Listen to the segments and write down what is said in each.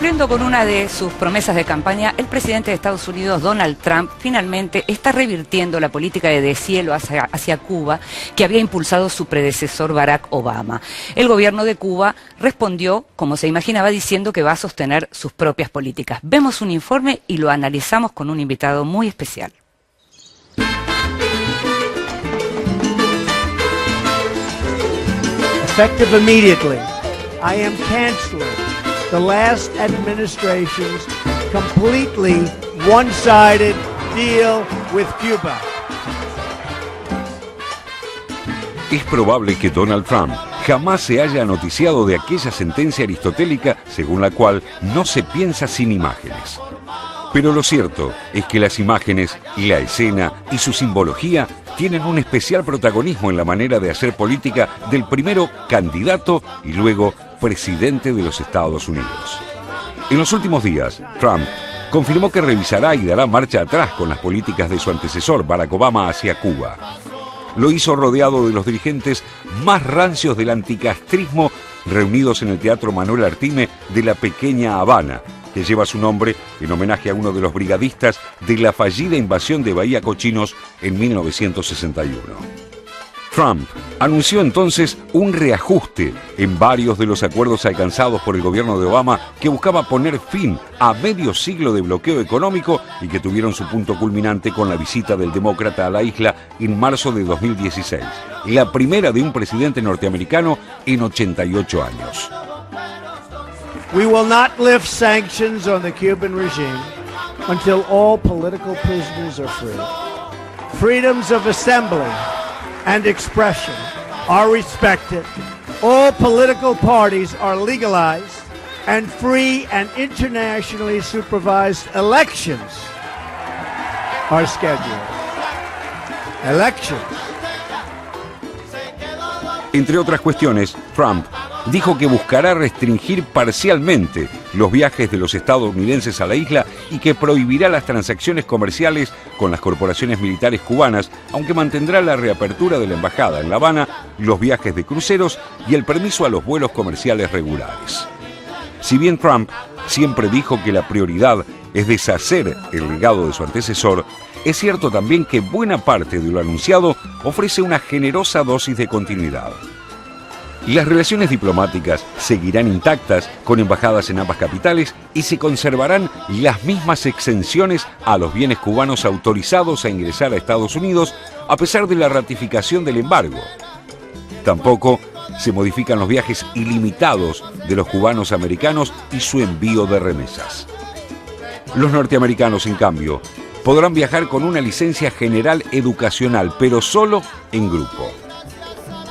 Ocurriendo con una de sus promesas de campaña, el presidente de Estados Unidos, Donald Trump, finalmente está revirtiendo la política de deshielo hacia Cuba que había impulsado su predecesor Barack Obama. El gobierno de Cuba respondió, como se imaginaba, diciendo que va a sostener sus propias políticas. Vemos un informe y lo analizamos con un invitado muy especial. Effective immediately, I am canceling the last administration's completely one-sided deal with Cuba. Es probable que Donald Trump jamás se haya noticiado de aquella sentencia aristotélica según la cual no se piensa sin imágenes. Pero lo cierto es que las imágenes y la escena y su simbología tienen un especial protagonismo en la manera de hacer política del primero candidato y luego presidente de los Estados Unidos. En los últimos días, Trump confirmó que revisará y dará marcha atrás con las políticas de su antecesor, Barack Obama, hacia Cuba. Lo hizo rodeado de los dirigentes más rancios del anticastrismo reunidos en el Teatro Manuel Artime de la pequeña Habana, que lleva su nombre en homenaje a uno de los brigadistas de la fallida invasión de Bahía Cochinos en 1961. Trump anunció entonces un reajuste en varios de los acuerdos alcanzados por el gobierno de Obama que buscaba poner fin a medio siglo de bloqueo económico y que tuvieron su punto culminante con la visita del demócrata a la isla en marzo de 2016, la primera de un presidente norteamericano en 88 años. We will not lift sanctions on the Cuban regime until all political prisoners are free. Freedoms of assembly and expression are respected. All political parties are legalized and free and internationally supervised elections are scheduled. Elections. Entre otras cuestiones, Trump dijo que buscará restringir parcialmente los viajes de los estadounidenses a la isla y que prohibirá las transacciones comerciales con las corporaciones militares cubanas, aunque mantendrá la reapertura de la embajada en La Habana, los viajes de cruceros y el permiso a los vuelos comerciales regulares. Si bien Trump siempre dijo que la prioridad es deshacer el legado de su antecesor, es cierto también que buena parte de lo anunciado ofrece una generosa dosis de continuidad. Las relaciones diplomáticas seguirán intactas con embajadas en ambas capitales y se conservarán las mismas exenciones a los bienes cubanos autorizados a ingresar a Estados Unidos a pesar de la ratificación del embargo. Tampoco se modifican los viajes ilimitados de los cubanos americanos y su envío de remesas. Los norteamericanos, en cambio, podrán viajar con una licencia general educacional, pero solo en grupo.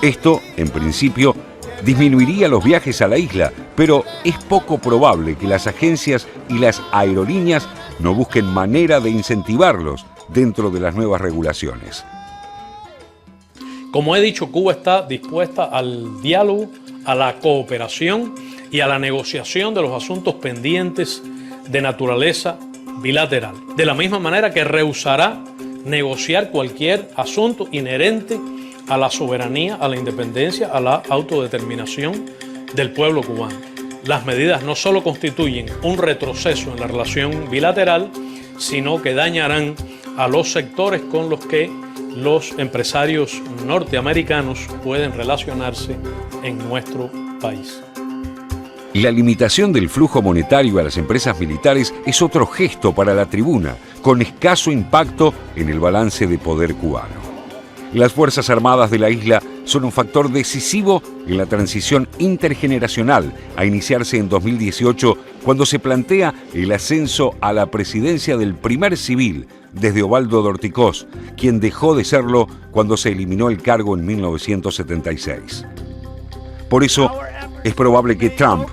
Esto, en principio, disminuiría los viajes a la isla, pero es poco probable que las agencias y las aerolíneas no busquen manera de incentivarlos dentro de las nuevas regulaciones. Como he dicho, Cuba está dispuesta al diálogo, a la cooperación y a la negociación de los asuntos pendientes de naturaleza bilateral, de la misma manera que rehusará negociar cualquier asunto inherente a la soberanía, a la independencia, a la autodeterminación del pueblo cubano. Las medidas no solo constituyen un retroceso en la relación bilateral, sino que dañarán a los sectores con los que los empresarios norteamericanos pueden relacionarse en nuestro país. La limitación del flujo monetario a las empresas militares es otro gesto para la tribuna, con escaso impacto en el balance de poder cubano. Las Fuerzas Armadas de la isla son un factor decisivo en la transición intergeneracional a iniciarse en 2018, cuando se plantea el ascenso a la presidencia del primer civil desde Ubaldo Dorticós, quien dejó de serlo cuando se eliminó el cargo en 1976. Por eso, es probable que Trump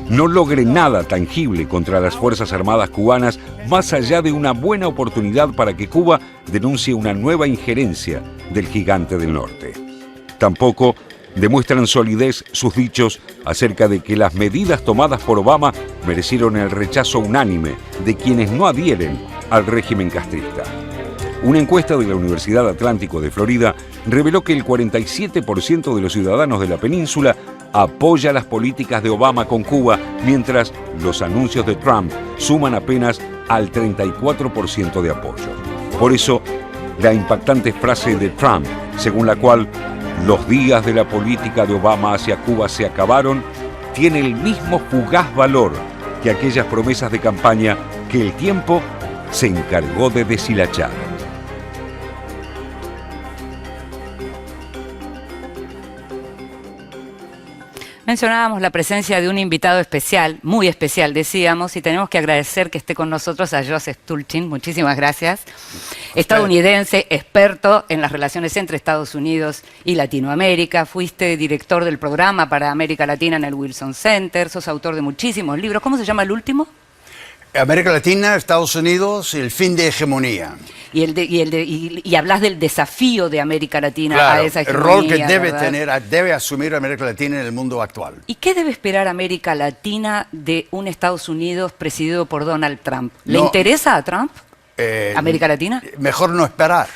no logre nada tangible contra las Fuerzas Armadas cubanas más allá de una buena oportunidad para que Cuba denuncie una nueva injerencia del gigante del norte. Tampoco demuestran solidez sus dichos acerca de que las medidas tomadas por Obama merecieron el rechazo unánime de quienes no adhieren al régimen castrista. Una encuesta de la Universidad Atlántico de Florida reveló que el 47% de los ciudadanos de la península apoya las políticas de Obama con Cuba, mientras los anuncios de Trump suman apenas al 34% de apoyo. Por eso, la impactante frase de Trump, según la cual los días de la política de Obama hacia Cuba se acabaron, tiene el mismo fugaz valor que aquellas promesas de campaña que el tiempo se encargó de deshilachar. Mencionábamos la presencia de un invitado especial, muy especial decíamos, y tenemos que agradecer que esté con nosotros a Joseph Stulchin. Muchísimas gracias. Estadounidense, experto en las relaciones entre Estados Unidos y Latinoamérica. Fuiste director del programa para América Latina en el Wilson Center. Sos autor de muchísimos libros. ¿Cómo se llama el último? América Latina, Estados Unidos y el fin de hegemonía. Y hablas del desafío de América Latina, claro, a esa hegemonía. El rol que debe asumir América Latina en el mundo actual. ¿Y qué debe esperar América Latina de un Estados Unidos presidido por Donald Trump? ¿Le interesa a Trump América Latina? Mejor no esperar.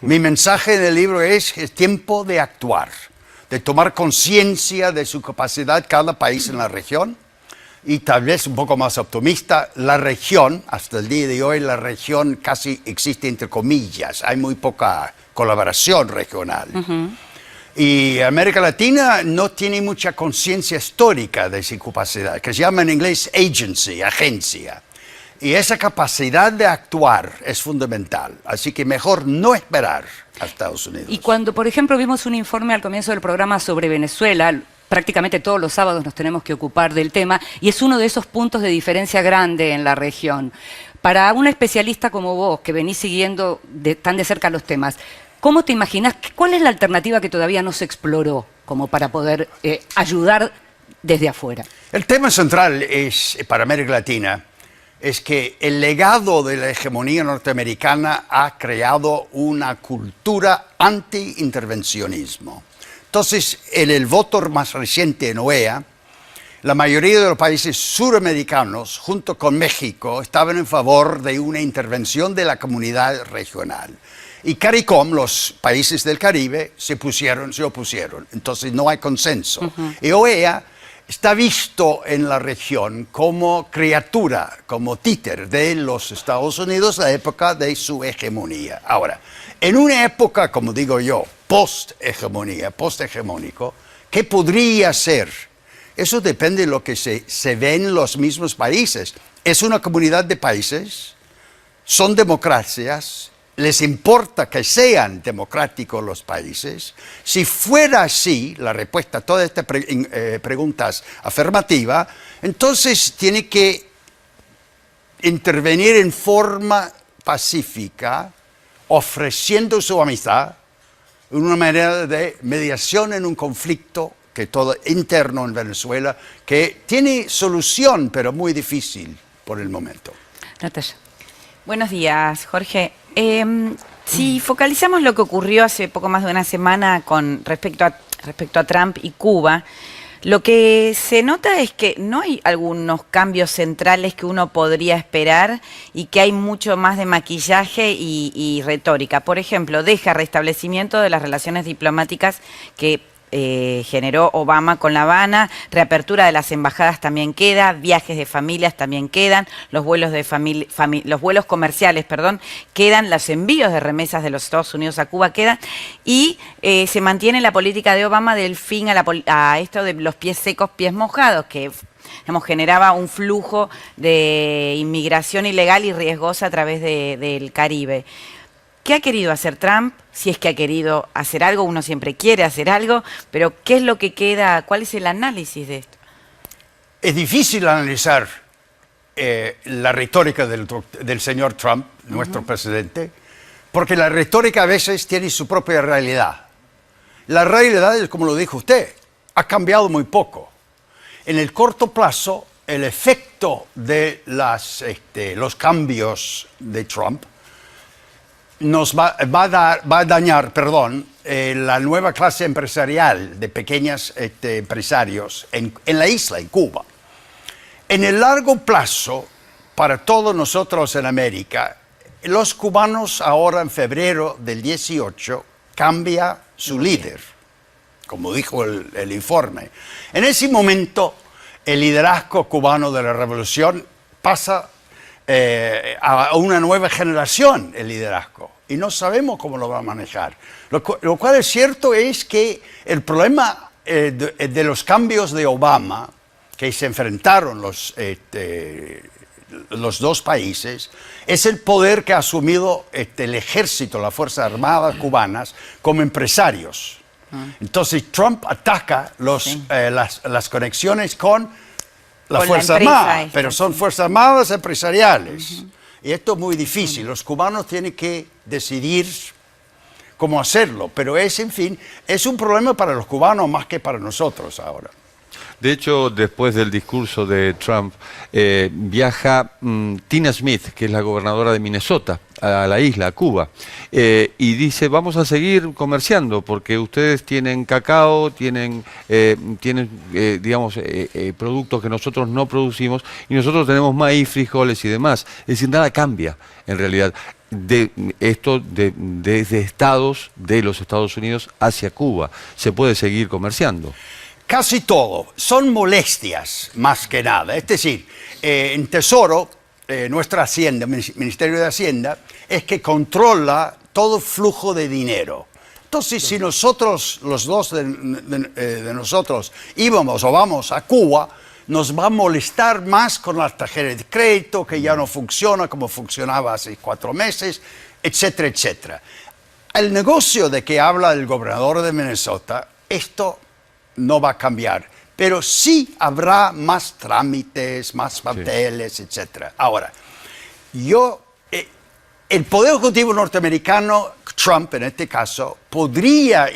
Mi mensaje en el libro es tiempo de actuar, de tomar conciencia de su capacidad cada país en la región. Y tal vez un poco más optimista, la región, hasta el día de hoy, la región casi existe entre comillas. Hay muy poca colaboración regional. Y América Latina no tiene mucha conciencia histórica de su capacidad, que se llama en inglés agency, agencia. Y esa capacidad de actuar es fundamental. Así que mejor no esperar a Estados Unidos. Y cuando, por ejemplo, vimos un informe al comienzo del programa sobre Venezuela, prácticamente todos los sábados nos tenemos que ocupar del tema, y es uno de esos puntos de diferencia grande en la región. Para un especialista como vos, que venís siguiendo tan de cerca los temas, ¿cómo te imaginás? ¿Cuál es la alternativa que todavía no se exploró como para poder ayudar desde afuera? El tema central para América Latina es que el legado de la hegemonía norteamericana ha creado una cultura anti-intervencionismo. Entonces, en el voto más reciente en OEA, la mayoría de los países suramericanos, junto con México, estaban en favor de una intervención de la comunidad regional. Y CARICOM, los países del Caribe, se opusieron. Entonces, no hay consenso. Y OEA está visto en la región como criatura, como títer de los Estados Unidos en la época de su hegemonía. Ahora, en una época, como digo yo, post-hegemonía, post-hegemónico, ¿qué podría ser? Eso depende de lo que se ve en los mismos países. Es una comunidad de países, son democracias, les importa que sean democráticos los países. Si fuera así, la respuesta a todas estas preguntas afirmativa, entonces tiene que intervenir en forma pacífica, ofreciendo su amistad, una manera de mediación en un conflicto que todo interno en Venezuela, que tiene solución, pero muy difícil por el momento. Natalia. Buenos días, Jorge. Si focalizamos lo que ocurrió hace poco más de una semana con respecto a Trump y Cuba, lo que se nota es que no hay algunos cambios centrales que uno podría esperar y que hay mucho más de maquillaje y retórica. Por ejemplo, deja restablecimiento de las relaciones diplomáticas que generó Obama con La Habana, reapertura de las embajadas también queda, viajes de familias también quedan, los vuelos los vuelos comerciales, quedan, los envíos de remesas de los Estados Unidos a Cuba quedan, y se mantiene la política de Obama del fin a esto de los pies secos, pies mojados, que generaba un flujo de inmigración ilegal y riesgosa a través del Caribe. ¿Qué ha querido hacer Trump? Si es que ha querido hacer algo, uno siempre quiere hacer algo, pero ¿qué es lo que queda? ¿Cuál es el análisis de esto? Es difícil analizar la retórica del señor Trump, nuestro presidente, porque la retórica a veces tiene su propia realidad. La realidad es, como lo dijo usted, ha cambiado muy poco. En el corto plazo, el efecto de los cambios de Trump nos va a dañar la nueva clase empresarial de pequeños empresarios en la isla, en Cuba. En el largo plazo, para todos nosotros en América, los cubanos ahora en febrero del 18 cambia su líder, como dijo el informe. En ese momento el liderazgo cubano de la revolución pasa a una nueva generación, el liderazgo, y no sabemos cómo lo va a manejar. Lo cual es cierto es que el problema de los cambios de Obama, que se enfrentaron los dos países, es el poder que ha asumido el ejército, las Fuerzas Armadas cubanas, como empresarios. Entonces Trump ataca las conexiones con las Fuerzas Armadas, pero son Fuerzas Armadas empresariales. Y esto es muy difícil. Los cubanos tienen que decidir cómo hacerlo, pero en fin, es un problema para los cubanos más que para nosotros ahora. De hecho, después del discurso de Trump, viaja Tina Smith, que es la gobernadora de Minnesota, a la isla, a Cuba, y dice, vamos a seguir comerciando porque ustedes tienen cacao, tienen digamos, productos que nosotros no producimos y nosotros tenemos maíz, frijoles y demás. Es decir, nada cambia en realidad desde los Estados Unidos hacia Cuba. Se puede seguir comerciando. Casi todo. Son molestias, más que nada. Es decir, en Tesoro, nuestra Hacienda, Ministerio de Hacienda, es que controla todo flujo de dinero. Entonces, si nosotros, los dos de nosotros, íbamos o vamos a Cuba, nos va a molestar más con la tarjeta de crédito, que ya no funciona como funcionaba hace 4 meses, etcétera, etcétera. El negocio de que habla el gobernador de Minnesota, esto no va a cambiar, pero sí habrá más trámites, más papeles, etcétera. Ahora, el Poder Ejecutivo norteamericano, Trump en este caso, podría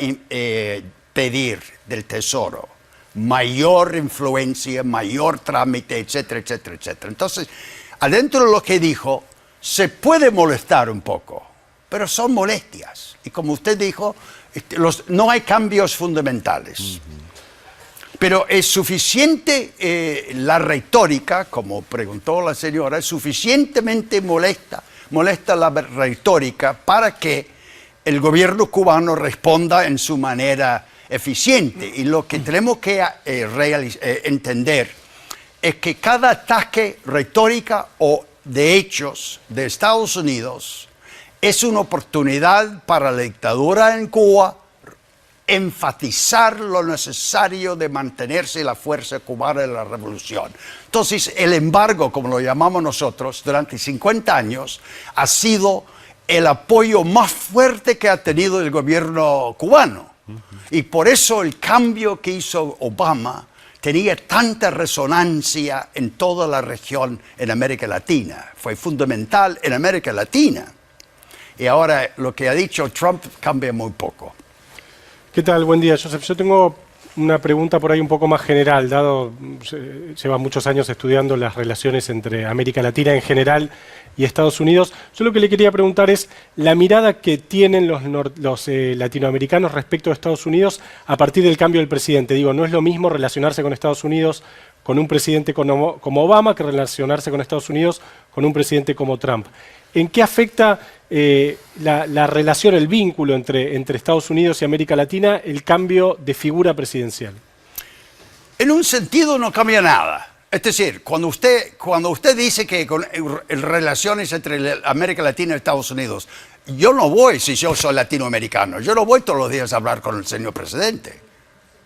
pedir del Tesoro mayor influencia, mayor trámite, etcétera, etcétera, etcétera. Entonces, adentro de lo que dijo, se puede molestar un poco, pero son molestias. Y como usted dijo, no hay cambios fundamentales. Pero es suficiente la retórica, como preguntó la señora, es suficientemente molesta la retórica para que el gobierno cubano responda en su manera eficiente. Y lo que tenemos que entender es que cada ataque retórica o de hechos de Estados Unidos es una oportunidad para la dictadura en Cuba enfatizar lo necesario de mantenerse la fuerza cubana de la revolución. Entonces, el embargo, como lo llamamos nosotros, durante 50 años, ha sido el apoyo más fuerte que ha tenido el gobierno cubano. Y por eso el cambio que hizo Obama tenía tanta resonancia en toda la región en América Latina. Fue fundamental en América Latina. Y ahora lo que ha dicho Trump cambia muy poco. ¿Qué tal? Buen día, Joseph. Yo tengo una pregunta por ahí un poco más general, dado lleva muchos años estudiando las relaciones entre América Latina en general y Estados Unidos. Yo lo que le quería preguntar es la mirada que tienen los latinoamericanos respecto a Estados Unidos a partir del cambio del presidente. Digo, no es lo mismo relacionarse con Estados Unidos con un presidente como Obama que relacionarse con Estados Unidos con un presidente como Trump. ¿En qué afecta la relación, el vínculo entre Estados Unidos y América Latina, el cambio de figura presidencial? En un sentido no cambia nada. Es decir, cuando usted dice que con relaciones entre América Latina y Estados Unidos, yo no voy, si yo soy latinoamericano, yo no voy todos los días a hablar con el señor presidente,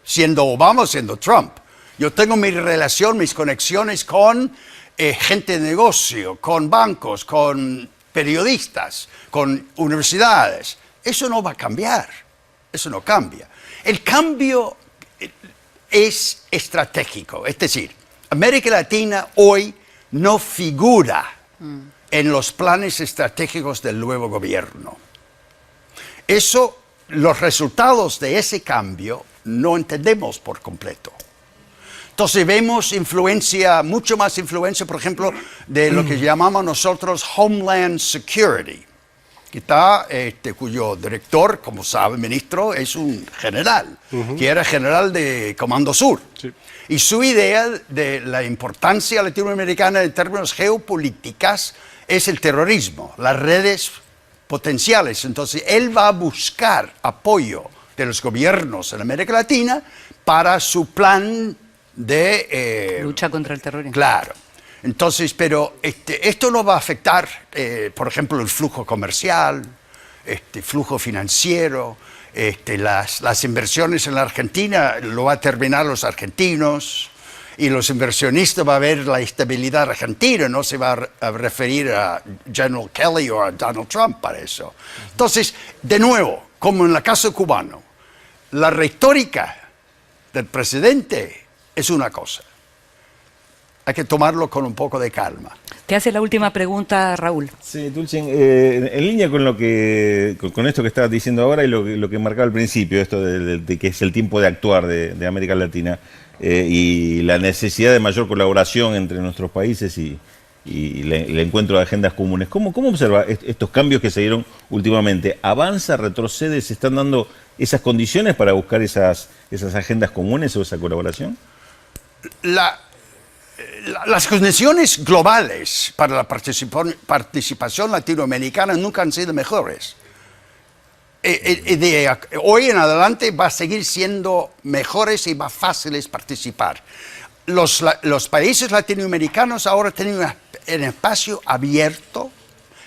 siendo Obama o siendo Trump. Yo tengo mi relación, mis conexiones con gente de negocio, con bancos, con periodistas, con universidades. Eso no va a cambiar. Eso no cambia. El cambio es estratégico. Es decir, América Latina hoy no figura en los planes estratégicos del nuevo gobierno. Los resultados de ese cambio no entendemos por completo. Entonces vemos mucho más influencia, por ejemplo, de lo que llamamos nosotros Homeland Security, cuyo director, como sabe, ministro, es un general, que era general de Comando Sur. Sí. Y su idea de la importancia latinoamericana en términos geopolíticas es el terrorismo, las redes potenciales. Entonces, él va a buscar apoyo de los gobiernos en América Latina para su plan de... lucha contra el terrorismo. Claro. Entonces, pero esto no va a afectar, por ejemplo, el flujo comercial, flujo financiero, las inversiones en la Argentina lo va a terminar los argentinos y los inversionistas van a ver la estabilidad argentina, no se va a referir a General Kelly o a Donald Trump para eso. Entonces, de nuevo, como en el caso cubano, la retórica del presidente es una cosa. Hay que tomarlo con un poco de calma. Te hace la última pregunta, Raúl. Sí, Dulcin, en línea con lo que con esto que estabas diciendo ahora y lo que marcaba al principio, esto de que es el tiempo de actuar de América Latina y la necesidad de mayor colaboración entre nuestros países y el encuentro de agendas comunes. ¿Cómo observa estos cambios que se dieron últimamente? ¿Avanza, retrocede? ¿Se están dando esas condiciones para buscar esas agendas comunes o esa colaboración? Las condiciones globales para la participación latinoamericana nunca han sido mejores. De hoy en adelante va a seguir siendo mejores y más fáciles participar. Los países latinoamericanos ahora tienen un espacio abierto,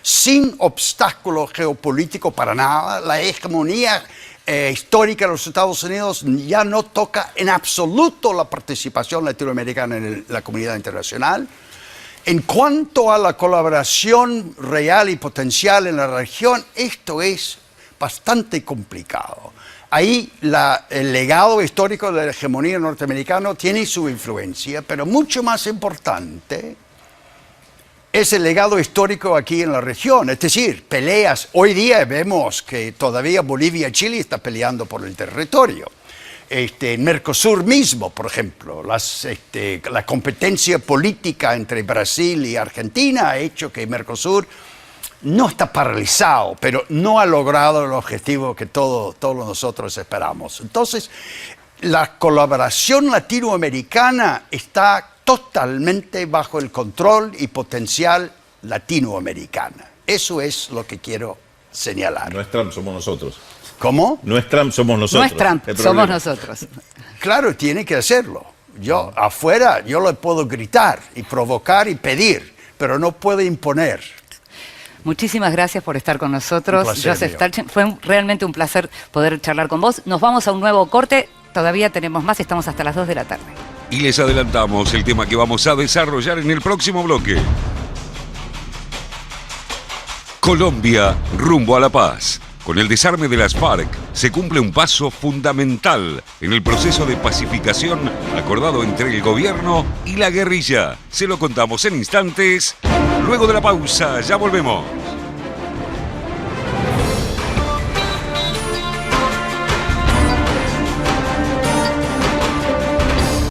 sin obstáculo geopolítico para nada. La hegemonía histórica de los Estados Unidos ya no toca en absoluto la participación latinoamericana en la comunidad internacional. En cuanto a la colaboración real y potencial en la región, esto es bastante complicado. Ahí el legado histórico de la hegemonía norteamericana tiene su influencia, pero mucho más importante es el legado histórico aquí en la región, es decir, peleas. Hoy día vemos que todavía Bolivia y Chile están peleando por el territorio. Mercosur mismo, por ejemplo, la competencia política entre Brasil y Argentina ha hecho que Mercosur no está paralizado, pero no ha logrado el objetivo que todos nosotros esperamos. Entonces, la colaboración latinoamericana está totalmente bajo el control y potencial latinoamericana. Eso es lo que quiero señalar. No es Trump, somos nosotros. ¿Cómo? No es Trump, somos nosotros. No es Trump, somos nosotros. Claro, tiene que hacerlo. Yo afuera, yo le puedo gritar y provocar y pedir, pero no puedo imponer. Muchísimas gracias por estar con nosotros, Joseph Starchen. Fue realmente un placer poder charlar con vos. Nos vamos a un nuevo corte. Todavía tenemos más, estamos hasta las 2 de la tarde. Y les adelantamos el tema que vamos a desarrollar en el próximo bloque. Colombia rumbo a la paz. Con el desarme de las FARC se cumple un paso fundamental en el proceso de pacificación acordado entre el gobierno y la guerrilla. Se lo contamos en instantes. Luego de la pausa, ya volvemos.